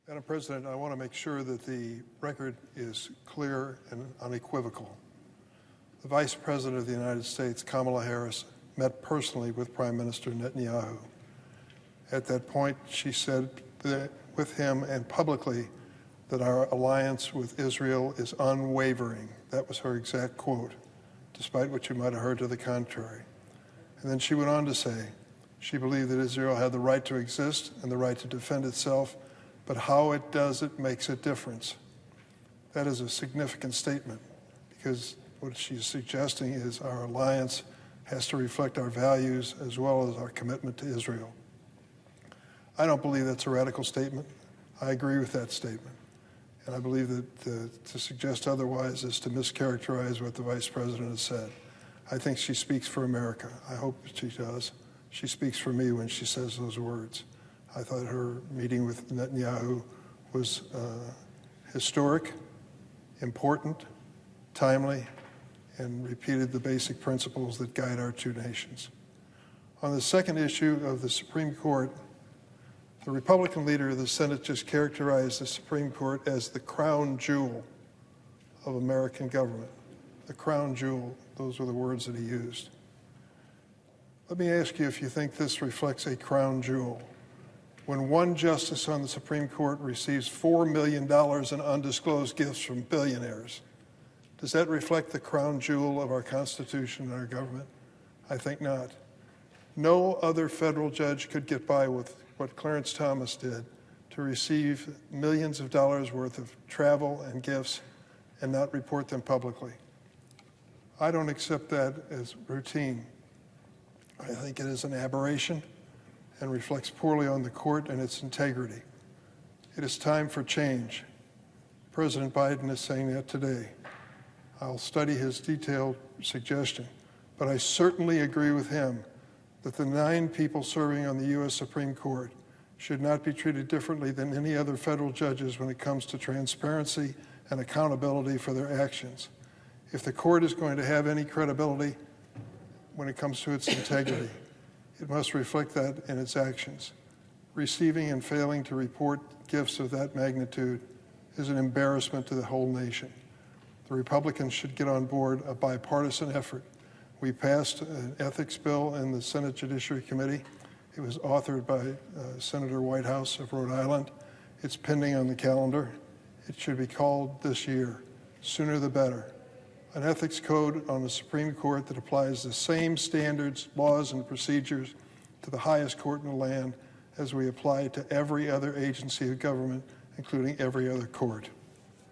Madam President, I want to make sure that the record is clear and unequivocal. The Vice President of the United States, Kamala Harris, met personally with Prime Minister Netanyahu. At that point, she said with him and publicly that our alliance with Israel is unwavering. That was her exact quote, despite what you might have heard to the contrary. And then she went on to say she believed that Israel had the right to exist and the right to defend itself, but how it does it makes a difference. That is a significant statement, because what she's suggesting is our alliance has to reflect our values as well as our commitment to Israel. I don't believe that's a radical statement. I agree with that statement. And I believe that to suggest otherwise is to mischaracterize what the Vice President has said. I think she speaks for America. I hope she does. She speaks for me when she says those words. I thought her meeting with Netanyahu was historic, important, timely, and repeated the basic principles that guide our two nations. On the second issue of the Supreme Court, the Republican leader of the Senate just characterized the Supreme Court as the crown jewel of American government. The crown jewel, those were the words that he used. Let me ask you if you think this reflects a crown jewel. When one justice on the Supreme Court receives $4 million in undisclosed gifts from billionaires, does that reflect the crown jewel of our Constitution and our government? I think not. No other federal judge could get by with what Clarence Thomas did, to receive millions of dollars worth of travel and gifts and not report them publicly. I don't accept that as routine. I think it is an aberration and reflects poorly on the court and its integrity. It is time for change. President Biden is saying that today. I'll study his detailed suggestion, but I certainly agree with him that the 9 people serving on the U.S. Supreme Court should not be treated differently than any other federal judges when it comes to transparency and accountability for their actions. If the court is going to have any credibility when it comes to its integrity, it must reflect that in its actions. Receiving and failing to report gifts of that magnitude is an embarrassment to the whole nation. The Republicans should get on board a bipartisan effort. We passed an ethics bill in the Senate Judiciary Committee. It was authored by Senator Whitehouse of Rhode Island. It's pending on the calendar. It should be called this year, sooner the better. An ethics code on the Supreme Court that applies the same standards, laws, and procedures to the highest court in the land as we apply to every other agency of government, including every other court.